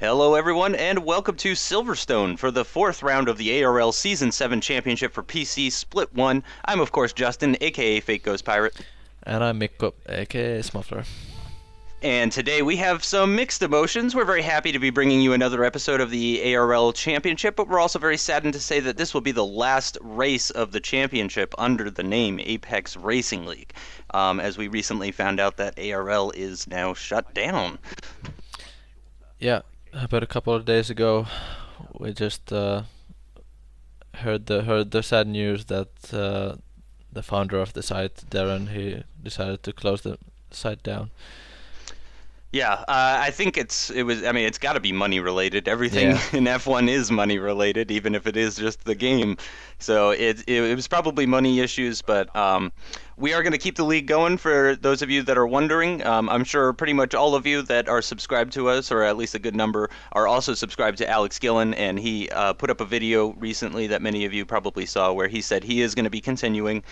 Hello, everyone, and welcome to Silverstone for the fourth round of the ARL Season 7 Championship for PC Split 1. I'm, of course, Justin, aka Fake Ghost Pirate. And I'm Mikko, aka Smuffler. And today we have some mixed emotions. We're very happy to be bringing you another episode of the ARL Championship, but we're also very saddened to say that this will be the last race of the championship under the name Apex Racing League, as we recently found out that ARL is now shut down. Yeah, about a couple of days ago, we just heard the sad news that the founder of the site, Darren, he decided to close the site down. Yeah, I think it's got to be money related. Everything in F1 is money related, even if it is just the game. So it was probably money issues, but we are going to keep the league going for those of you that are wondering. I'm sure pretty much all of you that are subscribed to us, or at least a good number, are also subscribed to Alex Gillen, and he put up a video recently that many of you probably saw where he said he is going to be continuing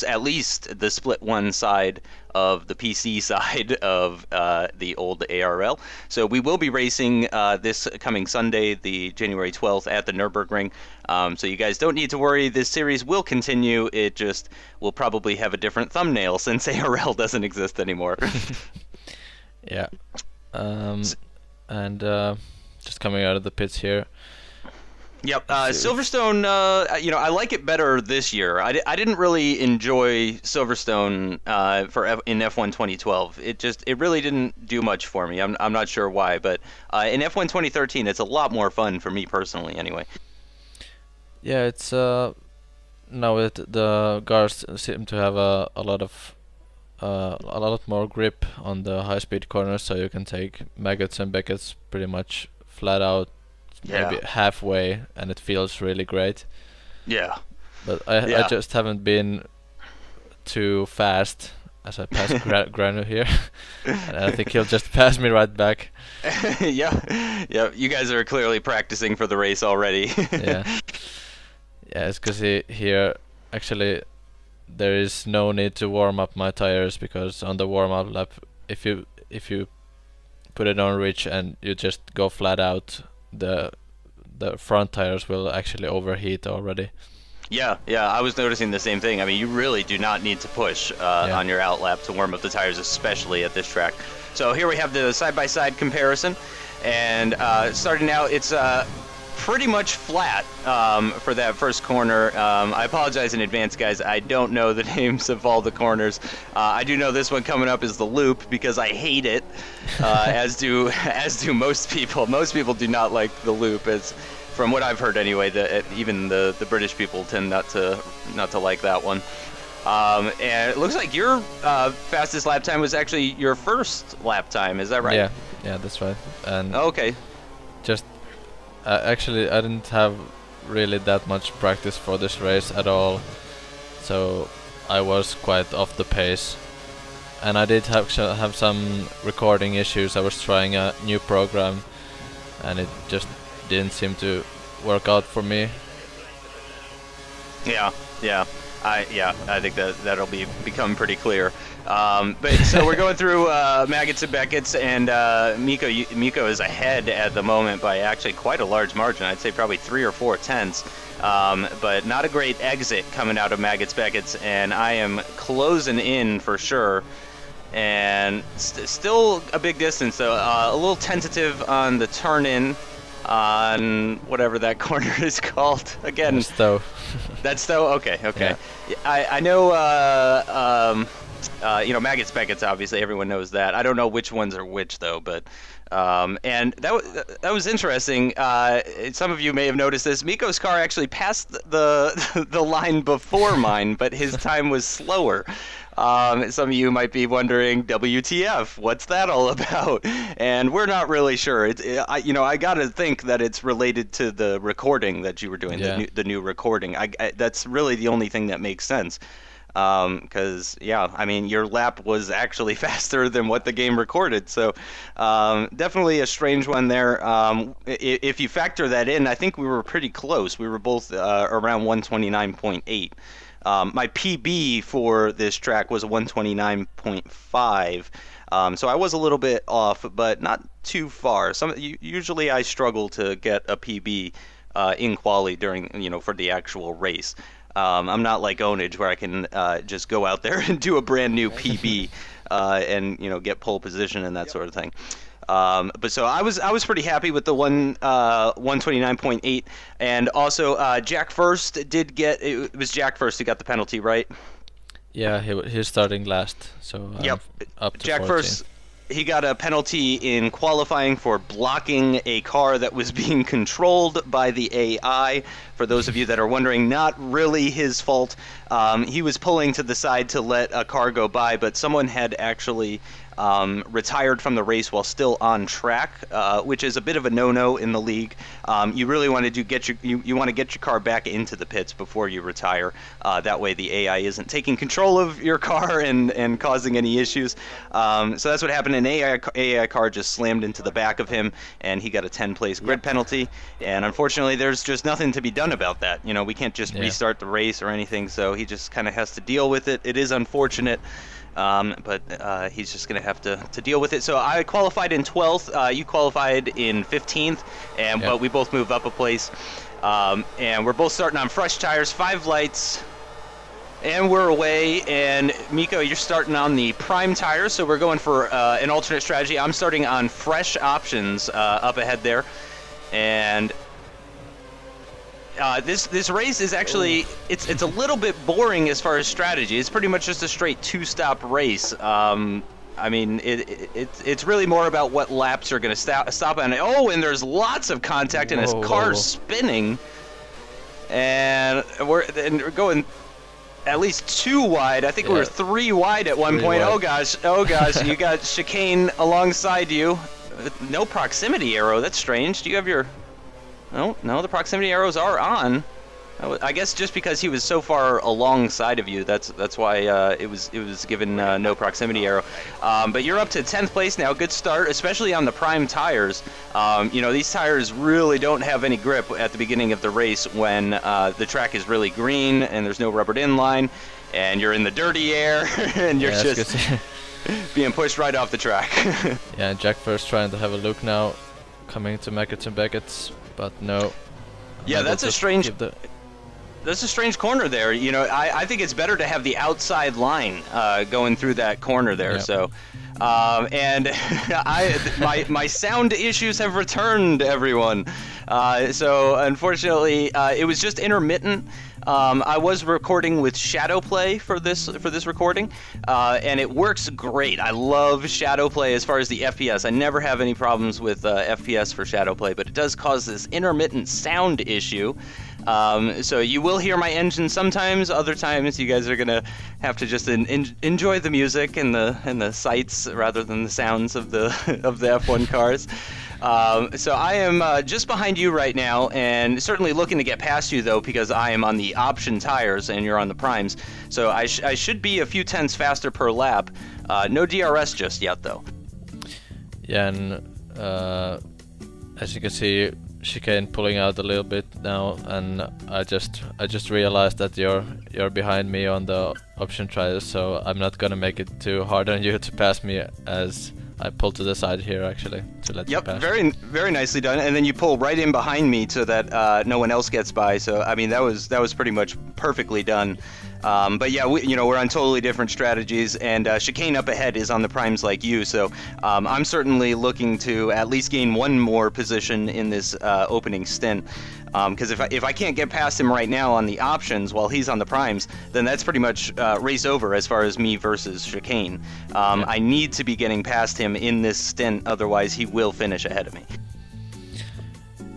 at least the Split 1 side of the PC side of the old ARL. So we will be racing this coming Sunday, the January 12th, at the Nürburgring. So you guys don't need to worry. This series will continue. It just will probably have a different thumbnail since ARL doesn't exist anymore. Yeah. And just coming out of the pits here. Yep, Silverstone, I like it better this year. I didn't really enjoy Silverstone in F1 2012. It really didn't do much for me. I'm not sure why, but in F1 2013, it's a lot more fun for me personally, anyway. Yeah, it's now the cars seem to have a lot more grip on the high-speed corners, so you can take Maggots and Beckets pretty much flat out. Yeah. Maybe halfway, and it feels really great. Yeah. But I just haven't been too fast as I pass Granu here. And I think he'll just pass me right back. Yeah. You guys are clearly practicing for the race already. Yeah. Yeah, it's because here, actually, there is no need to warm up my tires, because on the warm-up lap, if you put it on rich and you just go flat out, the front tires will actually overheat already. Yeah, I was noticing the same thing. I mean, you really do not need to push on your out lap to warm up the tires, especially at this track. So here we have the side-by-side comparison, and starting out, it's pretty much flat for that first corner. I apologize in advance, guys. I don't know the names of all the corners. I do know this one coming up is the loop because I hate it, as do most people. Most people do not like the loop, as from what I've heard anyway. Even the British people tend not to like that one. And it looks like your fastest lap time was actually your first lap time. Is that right? Yeah, that's right. And okay. Just actually, I didn't have really that much practice for this race at all, so I was quite off the pace. And I did have some recording issues. I was trying a new program, and it just didn't seem to work out for me. Yeah. I think that'll become pretty clear. But so we're going through Maggots and Beckets, and Mikko is ahead at the moment by actually quite a large margin. I'd say probably 3 or 4 tenths. But not a great exit coming out of Maggots Beckets, and I am closing in for sure. And still a big distance, though. A little tentative on the turn in on whatever that corner is called again. That's Stowe. That's Stowe. Okay. Yeah. I know. Maggots Beckets. Obviously, everyone knows that. I don't know which ones are which though, but. And that was interesting. Some of you may have noticed this. Mikko's car actually passed the line before mine, but his time was slower. Some of you might be wondering, WTF? What's that all about? And we're not really sure. I gotta think that it's related to the recording that you were doing, the new recording. That's really the only thing that makes sense. Because your lap was actually faster than what the game recorded, so definitely a strange one there. If you factor that in, I think we were pretty close. We were both around 129.8. My PB for this track was 129.5. So I was a little bit off, but not too far. Usually I struggle to get a PB in quali during, for the actual race. I'm not like Onage where I can just go out there and do a brand new PB and get pole position and that sort of thing. But so I was pretty happy with the 129.8, and also Jack First did get, it was Jack First who got the penalty, right? Yeah, he's starting last, so Yep. up to Jack 14. First, he got a penalty in qualifying for blocking a car that was being controlled by the AI. For those of you that are wondering, not really his fault. He was pulling to the side to let a car go by, but someone had actually retired from the race while still on track, which is a bit of a no-no in the league. You really want to get your car back into the pits before you retire. That way the AI isn't taking control of your car and causing any issues. So that's what happened. An AI car just slammed into the back of him, and he got a 10-place grid penalty. And unfortunately, there's just nothing to be done about that. We can't just restart the race or anything, so he just kind of has to deal with it. It is unfortunate. But he's just going to have to deal with it. So I qualified in 12th. You qualified in 15th, but we both moved up a place. And we're both starting on fresh tires, 5 lights, and we're away. And Miko, you're starting on the prime tires, so we're going for an alternate strategy. I'm starting on fresh options up ahead there. And this race is actually it's a little bit boring as far as strategy. It's pretty much just a straight 2-stop race. I mean, it's really more about what laps are going to stop on. Oh, and there's lots of contact, and his car's spinning, and we're going at least 2 wide. I think we were 3 wide at one point. Wide. Oh gosh, you got Chicane alongside you. No proximity arrow. That's strange. Do you have your? No, the proximity arrows are on. I guess just because he was so far alongside of you, that's why it was given no proximity arrow. But you're up to 10th place now. Good start, especially on the prime tires. These tires really don't have any grip at the beginning of the race when the track is really green and there's no rubbered in line, and you're in the dirty air and you're just being pushed right off the track. Yeah, Jack First trying to have a look now, coming to Mackett's and Beckett's. But no. Yeah, that's a strange corner there. I think it's better to have the outside line going through that corner there. Yep. So, and my sound issues have returned, everyone. So unfortunately, it was just intermittent. I was recording with Shadowplay for this recording, and it works great. I love Shadowplay as far as the FPS. I never have any problems with FPS for Shadowplay, but it does cause this intermittent sound issue. So you will hear my engine sometimes. Other times, you guys are gonna have to just enjoy the music and the sights rather than the sounds of the F1 cars. So I am just behind you right now, and certainly looking to get past you, though, because I am on the option tires and you're on the primes. So I should be a few tenths faster per lap. No DRS just yet, though. Yeah, and as you can see, Chicane pulling out a little bit now, and I just realized that you're behind me on the option tires, so I'm not gonna make it too hard on you to pass me as I pull to the side here, actually, to let you pass. Yep, very nicely done. And then you pull right in behind me so that no one else gets by. So I mean, that was pretty much perfectly done. But yeah, we're on totally different strategies, and Chicane up ahead is on the primes like you. So I'm certainly looking to at least gain one more position in this opening stint. Because if I can't get past him right now on the options while he's on the primes, then that's pretty much race over as far as me versus Chicane. I need to be getting past him in this stint, otherwise he will finish ahead of me.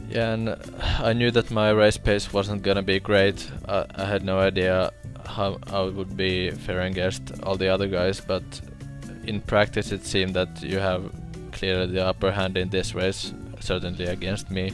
Yeah, and I knew that my race pace wasn't gonna be great. I had no idea how I would be faring against all the other guys, but in practice it seemed that you have clearly the upper hand in this race, certainly against me.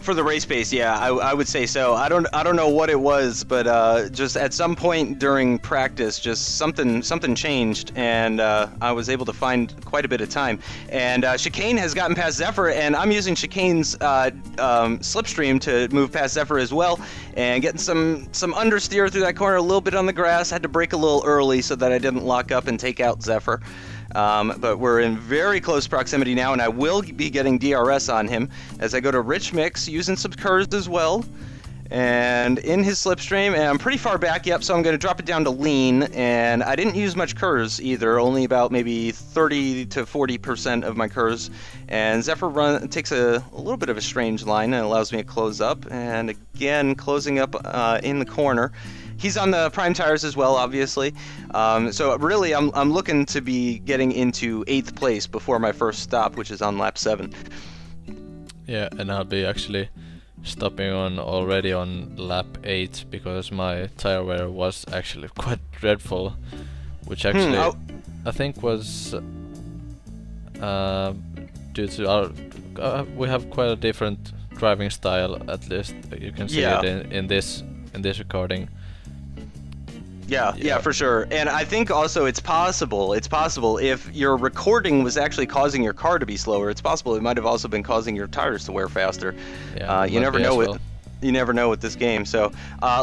For the race pace, yeah, I would say so. I don't know what it was, but just at some point during practice, just something changed, and I was able to find quite a bit of time. And Chicane has gotten past Zephyr, and I'm using Chicane's slipstream to move past Zephyr as well, and getting some understeer through that corner, a little bit on the grass. Had to brake a little early so that I didn't lock up and take out Zephyr. But we're in very close proximity now, and I will be getting DRS on him as I go to Rich Mix, using some curves as well. And in his slipstream, and I'm pretty far back, yep, so I'm going to drop it down to lean, and I didn't use much curves either, only about maybe 30 to 40% of my curves. And Zephyr takes a little bit of a strange line and allows me to close up, and again, closing up in the corner. He's on the prime tires as well, obviously. So really, I'm looking to be getting into 8th place before my first stop, which is on lap 7. Yeah, and I'll be actually stopping already on lap 8 because my tire wear was actually quite dreadful, which actually I think was due to our we have quite a different driving style, at least you can see it in this recording. Yeah, for sure. And I think also it's possible if your recording was actually causing your car to be slower, it's possible it might have also been causing your tires to wear faster. Yeah, you never know you never know with this game. So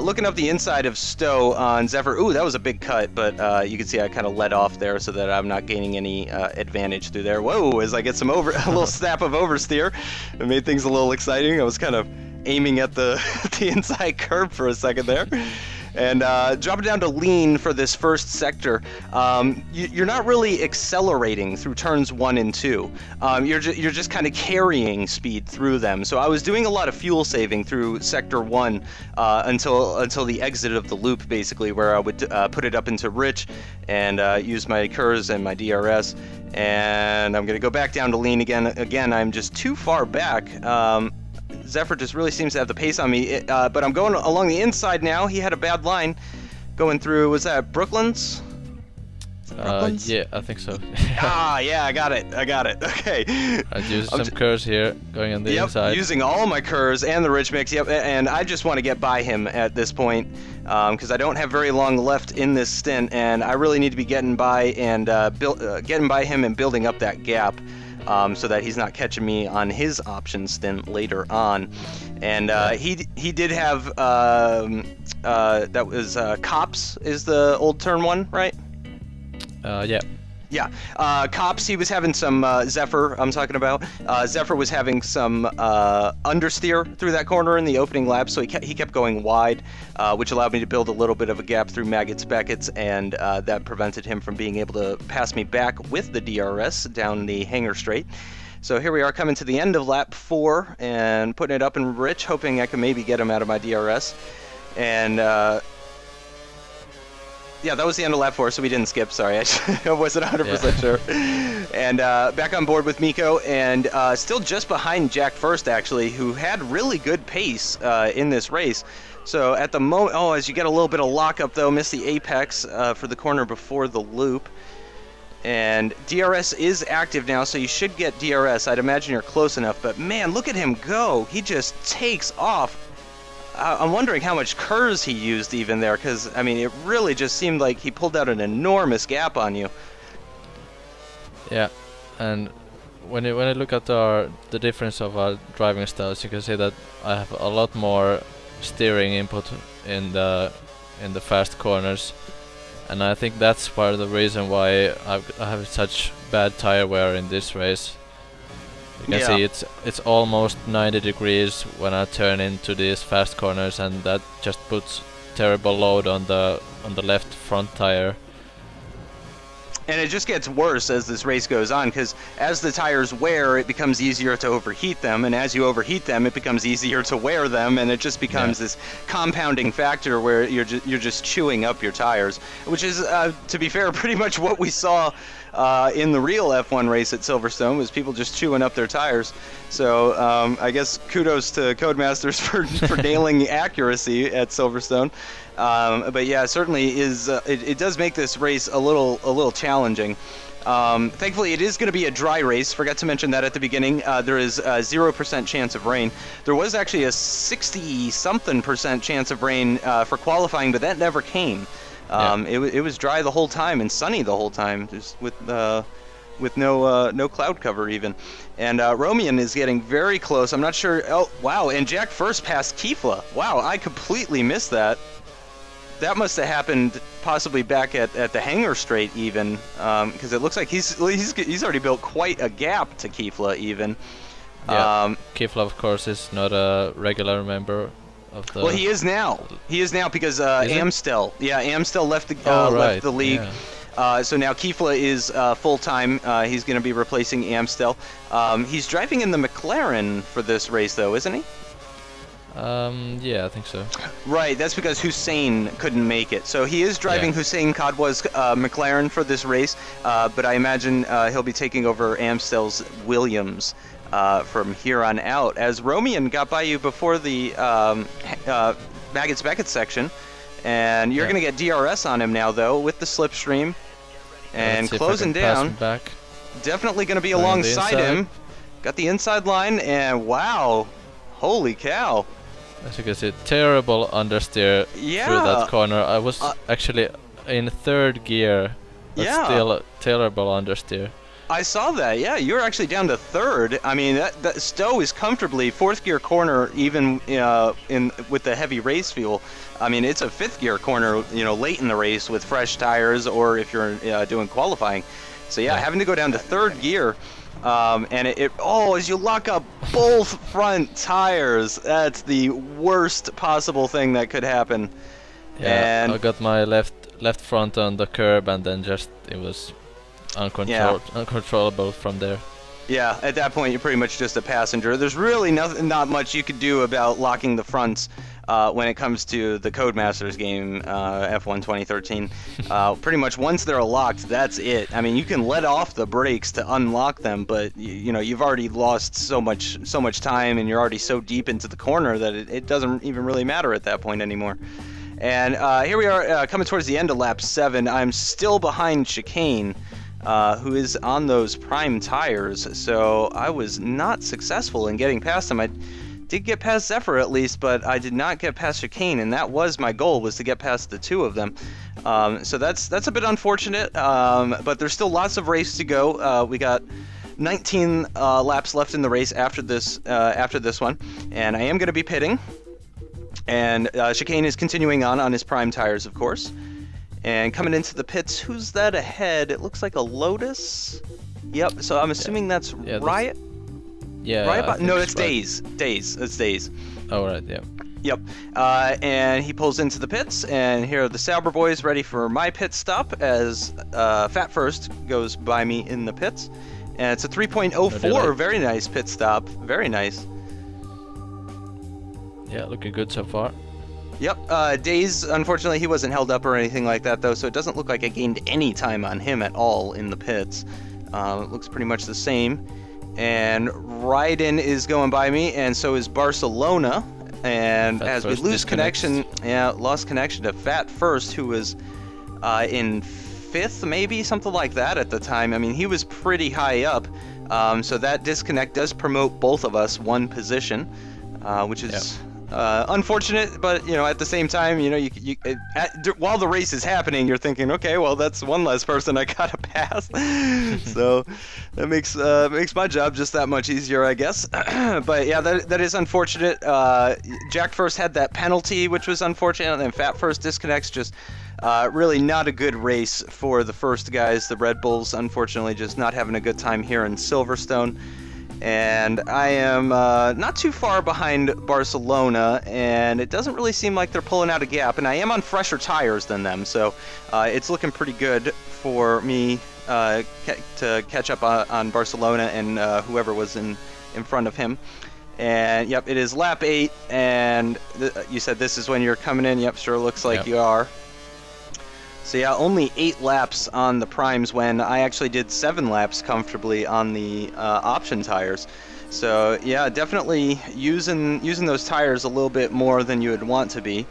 looking up the inside of Stowe on Zephyr, ooh, that was a big cut, but you can see I kind of let off there so that I'm not gaining any advantage through there. Whoa, as I get a little snap of oversteer, it made things a little exciting. I was kind of aiming at the inside curb for a second there. And drop it down to lean for this first sector. You're not really accelerating through turns 1 and 2. You're just kind of carrying speed through them. So I was doing a lot of fuel saving through sector 1 until the exit of the loop, basically, where I would put it up into rich and use my curves and my DRS. And I'm going to go back down to lean again. Again, I'm just too far back. Zephyr just really seems to have the pace on me, but I'm going along the inside now. He had a bad line going through, was that Brooklands? Yeah, I think so. Yeah, I got it. Okay. I used some curves here, going on the inside. Using all my curves and the rich mix, and I just want to get by him at this point, because I don't have very long left in this stint, and I really need to be getting by and getting by him and building up that gap. So that he's not catching me on his option stint later on. And he did have, that was Cops is the old turn 1, right? Yeah. Yeah, Cops, he was having some, Zephyr, I'm talking about. Zephyr was having some understeer through that corner in the opening lap, so he kept going wide, which allowed me to build a little bit of a gap through Maggots Beckett's, and that prevented him from being able to pass me back with the DRS down the hanger straight. So here we are coming to the end of lap 4 and putting it up in rich, hoping I can maybe get him out of my DRS. And yeah, that was the end of lap 4, so we didn't skip. Sorry, I wasn't 100% sure. And back on board with Miko, and still just behind Jack First, actually, who had really good pace in this race. So at the moment, as you get a little bit of lockup, though, missed the apex for the corner before the loop. And DRS is active now, so you should get DRS. I'd imagine you're close enough, but man, look at him go. He just takes off. I'm wondering how much curves he used even there, because, I mean, it really just seemed like he pulled out an enormous gap on you. Yeah, and when I look at the difference of our driving styles, you can see that I have a lot more steering input in the fast corners, and I think that's part of the reason why I have such bad tire wear in this race. You can see it's almost 90 degrees when I turn into these fast corners, and that just puts terrible load on the left front tire. And it just gets worse as this race goes on, because as the tires wear, it becomes easier to overheat them, and as you overheat them, it becomes easier to wear them, and it just becomes this compounding factor where you're just chewing up your tires, which is, to be fair, pretty much what we saw in the real F1 race at Silverstone, was people just chewing up their tires. So I guess kudos to Codemasters for nailing accuracy at Silverstone. But yeah, certainly is it does make this race a little challenging. Thankfully, it is going to be a dry race. Forgot to mention that at the beginning. There is a 0% chance of rain. There was actually a 60-something% chance of rain for qualifying, but that never came. It was dry the whole time and sunny the whole time, just with no cloud cover even. And Romian is getting very close. I'm not sure. Oh, wow. And Jack First passed Kifla. Wow, I completely missed that. that must have happened possibly back at the hangar straight even, because it looks like he's already built quite a gap to Kifla even. Yeah, Kifla of course is not a regular member of the. Well, he is now. He is now because Amstel. Yeah, Amstel left the left the league. Yeah. So now Kifla is full time. He's going to be replacing Amstel. He's driving in the McLaren for this race, though, isn't he? Yeah, I think so. Right, that's because Hussein couldn't make it. So he is driving Hussein Kadwa's McLaren for this race, but I imagine he'll be taking over Amstel's Williams from here on out. As Romian got by you before the Baggett's Beckett section, and you're going to get DRS on him now, though, with the slipstream. And closing down. Back. Definitely going to be alongside him. Got the inside line, and wow, holy cow. As you can see, terrible understeer through that corner. I was actually in third gear, but still terrible understeer. I saw that, yeah. You were actually down to third. I mean, that Stowe is comfortably fourth gear corner, even with the heavy race fuel. I mean, it's a fifth gear corner, late in the race with fresh tires, or if you're doing qualifying. So yeah, having to go down to third gear. And as you lock up both front tires, that's the worst possible thing that could happen. Yeah, and I got my left front on the curb, and then it was uncontrollable from there. Yeah, at that point you're pretty much just a passenger. There's really not much you could do about locking the fronts when it comes to the Codemasters game, F1 2013. Pretty much once they're locked, that's it. I mean, you can let off the brakes to unlock them, but you've already lost so much time, and you're already so deep into the corner that it doesn't even really matter at that point anymore. And here we are coming towards the end of lap 7. I'm still behind Chicane, who is on those prime tires, so I was not successful in getting past him. I did get past Zephyr at least, but I did not get past Chicane, and that was my goal, was to get past the two of them. So that's a bit unfortunate, but there's still lots of race to go. We got 19 laps left in the race after this one, and I am going to be pitting. And Chicane is continuing on his prime tires, of course. And coming into the pits, who's that ahead? It looks like a Lotus. Yep, so I'm assuming that's Riot? Yeah. No, it's Days. It's Days. Oh, right, yeah. Yep. And he pulls into the pits, and here are the Sauber boys ready for my pit stop as Fat First goes by me in the pits. And it's a 3.04, very nice pit stop. Very nice. Yeah, looking good so far. Yep, Days, unfortunately, he wasn't held up or anything like that, though, so it doesn't look like I gained any time on him at all in the pits. It looks pretty much the same. And Ryden is going by me, and so is Barcelona. And as we lose connection, lost connection to Fat First, who was in 5th, maybe, something like that at the time. I mean, he was pretty high up, so that disconnect does promote both of us one position, which is... unfortunate, but at the same time, while the race is happening, you're thinking, okay, well, that's one less person I gotta pass. So that makes my job just that much easier, I guess. But yeah, that is unfortunate. Jack First had that penalty, which was unfortunate, and then Fat First disconnects. Just really not a good race for the first guys. The Red Bulls, unfortunately, just not having a good time here in Silverstone. And I am not too far behind Barcelona, and it doesn't really seem like they're pulling out a gap, and I am on fresher tires than them, so it's looking pretty good for me to catch up on Barcelona and whoever was in front of him. And yep, it is lap 8, and you said this is when you're coming in. Yep, sure looks like you are. So yeah, only 8 laps on the primes when I actually did 7 laps comfortably on the option tires. So yeah, definitely using those tires a little bit more than you would want to be.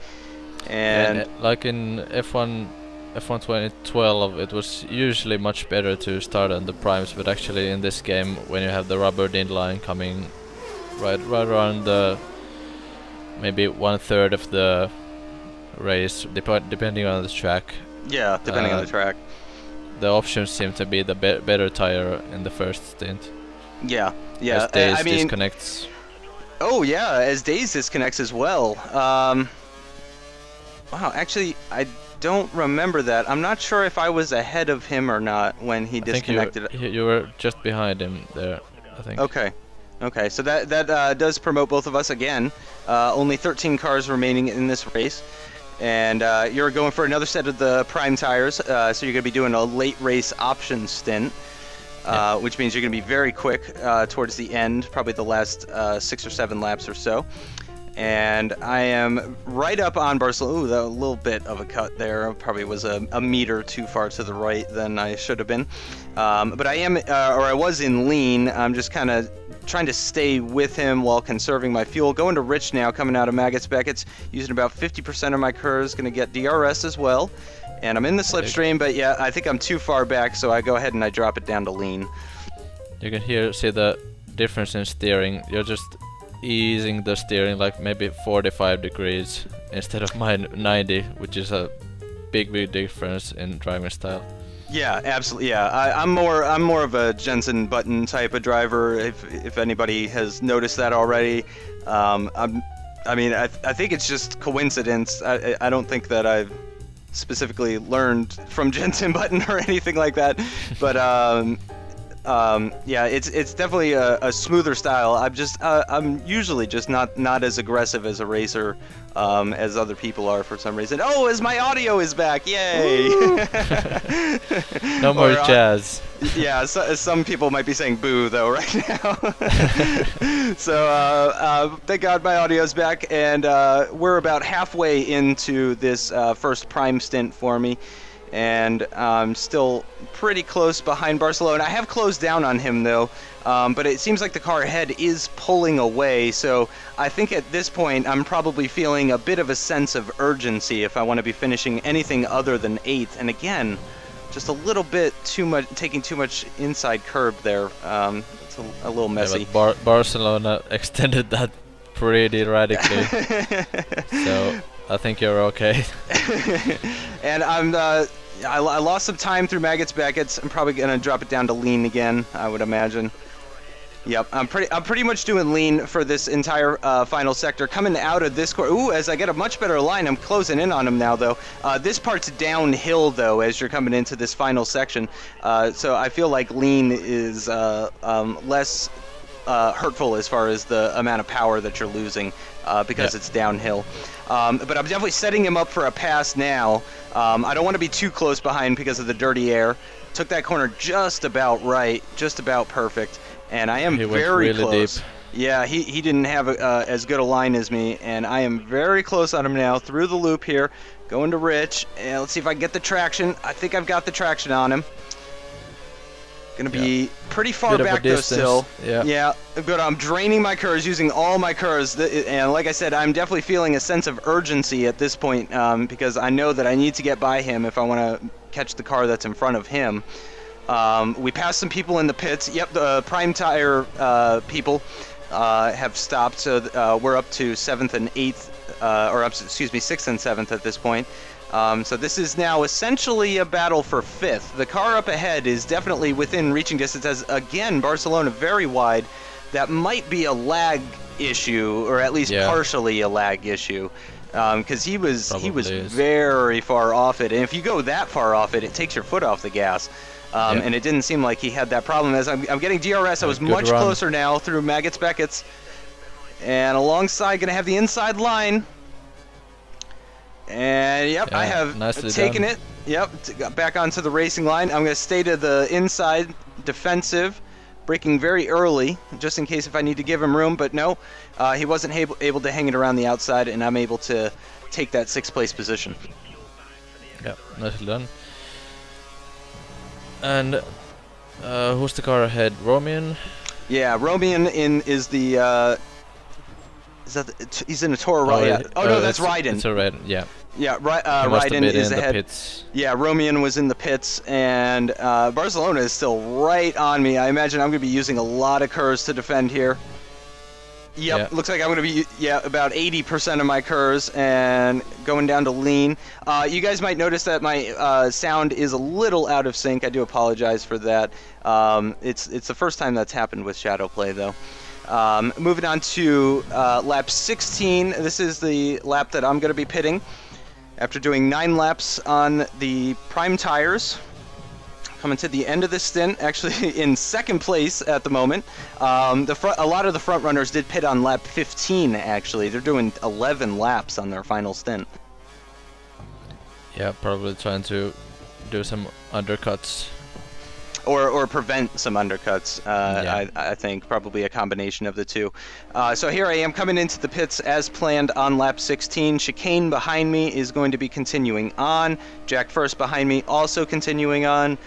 And like in F1 2012, it was usually much better to start on the primes, but actually in this game, when you have the rubber din line coming right around the maybe 1/3 of the race, depending on the track. Yeah, depending on the track. The options seem to be the better tire in the first stint. Yeah. As Days disconnects. Oh yeah, as Days disconnects as well. Wow, actually, I don't remember that. I'm not sure if I was ahead of him or not when he I think disconnected. you were just behind him there, I think. Okay. Okay, so that does promote both of us again. Only 13 cars remaining in this race. And you're going for another set of the prime tires, so you're going to be doing a late race option stint, which means you're going to be very quick towards the end, probably the last 6 or 7 laps or so. And I am right up on Barcelona. Ooh, a little bit of a cut there. Probably was a meter too far to the right than I should have been. But I am, or I was in lean. I'm just kind of trying to stay with him while conserving my fuel. Going to Rich now, coming out of Maggots Beckett's, using about 50% of my curves. Going to get DRS as well. And I'm in the slipstream, but yeah, I think I'm too far back, so I go ahead and I drop it down to lean. You can see the difference in steering. You're just easing the steering like maybe 45 degrees instead of my 90, which is a big difference in driving style. Yeah, absolutely. Yeah, I'm more of a Jensen Button type of driver. If anybody has noticed that already, I think it's just coincidence. I don't think that I've specifically learned from Jensen Button or anything like that, but yeah, it's definitely a smoother style. I'm usually just not as aggressive as a racer as other people are for some reason. Oh, as my audio is back, yay! No more jazz. Yeah, some people might be saying boo though right now. So thank God my audio's back, and we're about halfway into this first prime stint for me. And I'm still pretty close behind Barcelona. I have closed down on him though, but it seems like the car ahead is pulling away, so I think at this point I'm probably feeling a bit of a sense of urgency if I want to be finishing anything other than 8th. And again, just a little bit too much, taking too much inside curb there. It's a little messy. Yeah, but Barcelona extended that pretty radically, so I think you're okay. And I lost some time through Maggots Beckett's. I'm probably gonna drop it down to lean again, I would imagine. Yep, I'm pretty much doing lean for this entire final sector. Coming out of this corner, ooh, as I get a much better line, I'm closing in on him now though. This part's downhill though as you're coming into this final section, so I feel like lean is less hurtful as far as the amount of power that you're losing because it's downhill. But I'm definitely setting him up for a pass now. I don't want to be too close behind because of the dirty air. Took that corner just about right, just about perfect, and I am very really close. Deep. Yeah, he didn't have as good a line as me, and I am very close on him now through the loop here. Going to Rich, and let's see if I can get the traction. I think I've got the traction on him. Gonna be pretty far back though still. Yeah, but I'm draining my curves, using all my curves, and like I said, I'm definitely feeling a sense of urgency at this point because I know that I need to get by him if I want to catch the car that's in front of him. We passed some people in the pits. Yep, the prime tire people have stopped, so we're up to 7th and 8th, or excuse me, 6th and 7th at this point. So this is now essentially a battle for 5th. The car up ahead is definitely within reaching distance, as again Barcelona very wide. That might be a lag issue, or at least partially a lag issue, because he was very far off it. And if you go that far off it, it takes your foot off the gas. And it didn't seem like he had that problem. As I'm getting DRS, I was much closer now through Maggots Beckett's, and alongside gonna have the inside line. And yep, I have taken it. Yep, got back onto the racing line. I'm going to stay to the inside defensive, braking very early, just in case if I need to give him room. But no, he wasn't able to hang it around the outside, and I'm able to take that 6th place position. Yeah, nicely done. And who's the car ahead? Romian? Yeah, Romian is the... he's in a Toro Rosso. Oh no, that's Ryden. It's a Ryden, yeah. Yeah, Ryden is ahead. Pits. Yeah, Romian was in the pits, and Barcelona is still right on me. I imagine I'm going to be using a lot of curves to defend here. Yep, looks like I'm going to be about 80% of my curves and going down to lean. You guys might notice that my sound is a little out of sync. I do apologize for that. It's the first time that's happened with Shadowplay though. Moving on to lap 16. This is the lap that I'm going to be pitting. After doing 9 laps on the prime tires, coming to the end of the stint, actually in second place at the moment. A lot of the front runners did pit on lap 15, actually. They're doing 11 laps on their final stint. Yeah, probably trying to do some undercuts. Or prevent some undercuts, Yeah. I think. Probably a combination of the two. So here I am coming into the pits as planned on lap 16. Chicane behind me is going to be continuing on. Jack First behind me also continuing on.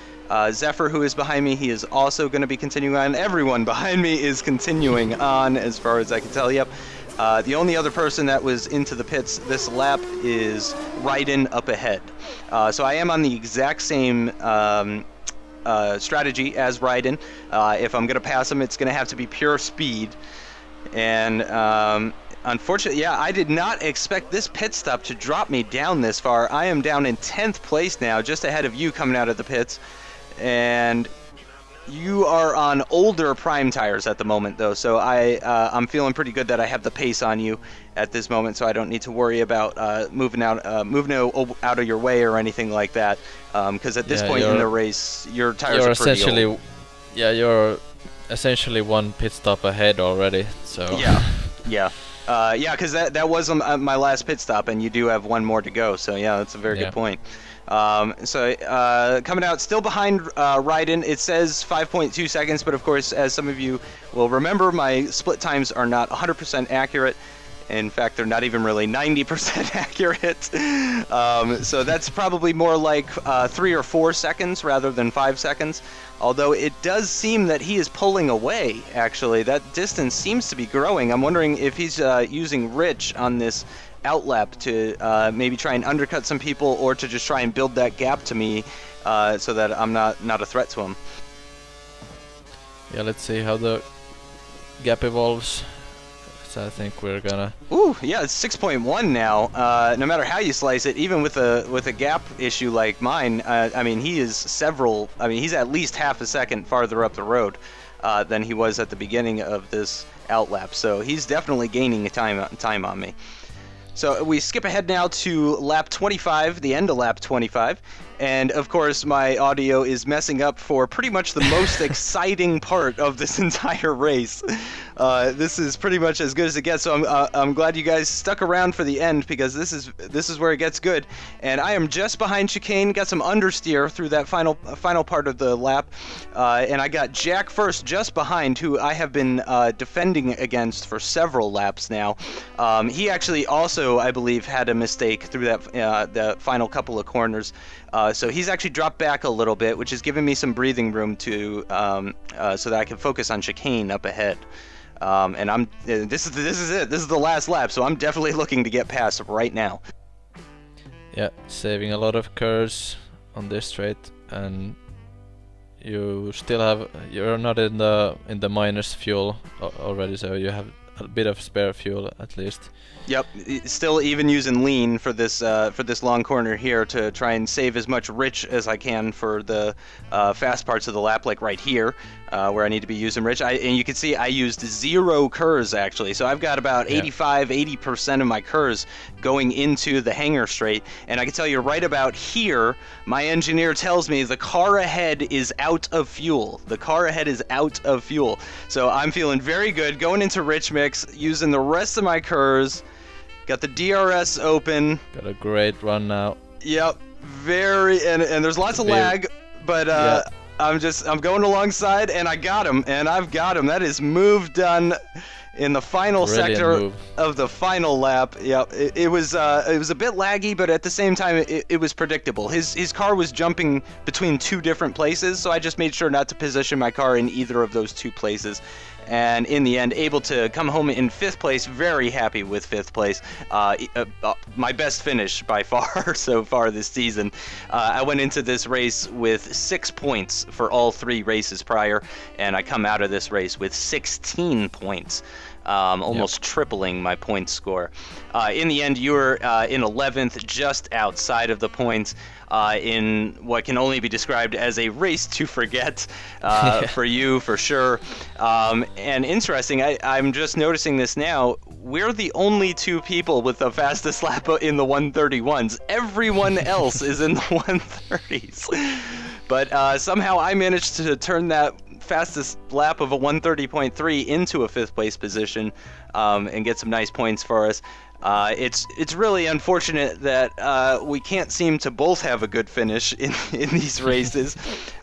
Zephyr, who is behind me, he is also going to be continuing on. Everyone behind me is continuing on, as far as I can tell. Yep. The only other person that was into the pits this lap is Raiden up ahead. So I am on the exact same strategy as Raiden. If I'm going to pass him, it's going to have to be pure speed. And unfortunately, yeah, I did not expect this pit stop to drop me down this far. I am down in 10th place now, just ahead of you coming out of the pits. And you are on older prime tires at the moment, though, so I'm feeling pretty good that I have the pace on you at this moment, so I don't need to worry about moving out of your way or anything like that. Because at this point in the race, your tires are pretty old. Yeah, you're essentially one pit stop ahead already. So yeah, because that was my last pit stop, and you do have one more to go. So yeah, that's a very good point. Coming out still behind Raiden, it says 5.2 seconds, but of course, as some of you will remember, my split times are not 100% accurate. In fact, they're not even really 90% accurate. So that's probably more like 3 or 4 seconds rather than 5 seconds. Although it does seem that he is pulling away, actually. That distance seems to be growing. I'm wondering if he's using Rich on this outlap to maybe try and undercut some people, or to just try and build that gap to me so that I'm not a threat to him. Yeah, let's see how the gap evolves. So I think we're gonna... Ooh, yeah, it's 6.1 now. No matter how you slice it, even with a gap issue like mine, I mean, he's at least half a second farther up the road than he was at the beginning of this outlap. So he's definitely gaining time on me. So we skip ahead now to lap 25, the end of lap 25, and of course my audio is messing up for pretty much the most exciting part of this entire race. This is pretty much as good as it gets, so I'm glad you guys stuck around for the end, because this is where it gets good. And I am just behind Chicane, got some understeer through that final part of the lap, and I got Jack First just behind, who I have been defending against for several laps now. He actually also, I believe, had a mistake through that the final couple of corners. So he's actually dropped back a little bit, which is giving me some breathing room to so that I can focus on Chicane up ahead. And this is it. This is the last lap, so I'm definitely looking to get past right now. Yeah, saving a lot of curves on this straight, and you're not in the minus fuel already, so you have a bit of spare fuel at least. Yep, still even using lean for this long corner here to try and save as much rich as I can for the fast parts of the lap, like right here, where I need to be using rich. And you can see I used 0 KERS actually, so I've got about 85-80% of my KERS going into the hanger straight. And I can tell you right about here, my engineer tells me the car ahead is out of fuel. The car ahead is out of fuel. So I'm feeling very good going into rich mix, using the rest of my KERS. Got the DRS open. Got a great run now. Yep, and there's lots of lag, but I'm going alongside, and I've got him. That is move done in the final sector of the final lap. Yep, it was a bit laggy, but at the same time it was predictable. His car was jumping between 2 different places, so I just made sure not to position my car in either of those 2 places. And in the end, able to come home in 5th place. Very happy with 5th place. My best finish by far so far this season. I went into this race with 6 points for all 3 races prior, and I come out of this race with 16 points. almost tripling my point score. In the end, you were in 11th, just outside of the points, in what can only be described as a race to forget for you, for sure. And interesting, I'm just noticing this now, we're the only two people with the fastest lap in the 131s. Everyone else is in the 130s. But somehow I managed to turn that fastest lap of a 130.3 into a 5th place position and get some nice points for us. It's really unfortunate that we can't seem to both have a good finish in these races,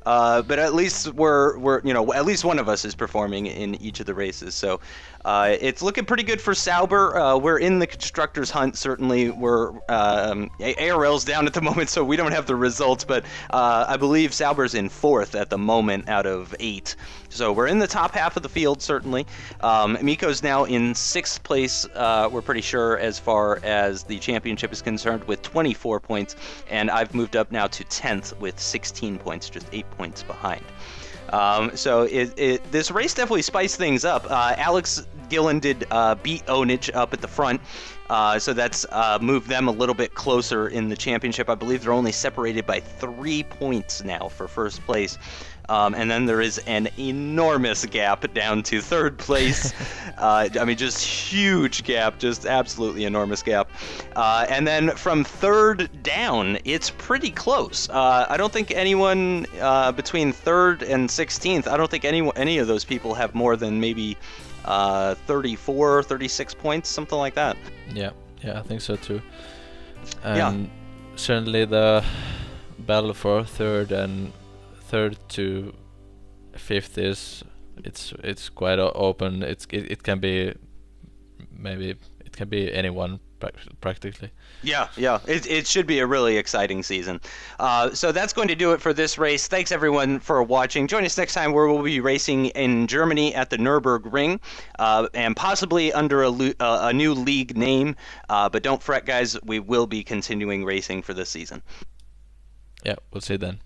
but at least we're at least one of us is performing in each of the races. So it's looking pretty good for Sauber. We're in the constructors' hunt. Certainly, we're ARL's down at the moment, so we don't have the results. But I believe Sauber's in 4th at the moment out of 8. So we're in the top half of the field, certainly. Miko's now in 6th place, we're pretty sure, as far as the championship is concerned, with 24 points. And I've moved up now to 10th with 16 points, just 8 points behind. So this race definitely spiced things up. Alex Gillen did beat Onage up at the front. So that's moved them a little bit closer in the championship. I believe they're only separated by 3 points now for first place. And then there is an enormous gap down to 3rd place. Just huge gap, just absolutely enormous gap. And then from 3rd down, it's pretty close. I don't think anyone between 3rd and 16th, I don't think any of those people have more than maybe 34, 36 points, something like that. Yeah, I think so too. And certainly the battle for 3rd to 5th it's quite open. It can be anyone practically. Yeah. It should be a really exciting season. So that's going to do it for this race. Thanks everyone for watching. Join us next time where we'll be racing in Germany at the Nürburgring, and possibly under a new league name. But don't fret, guys. We will be continuing racing for this season. Yeah, we'll see you then.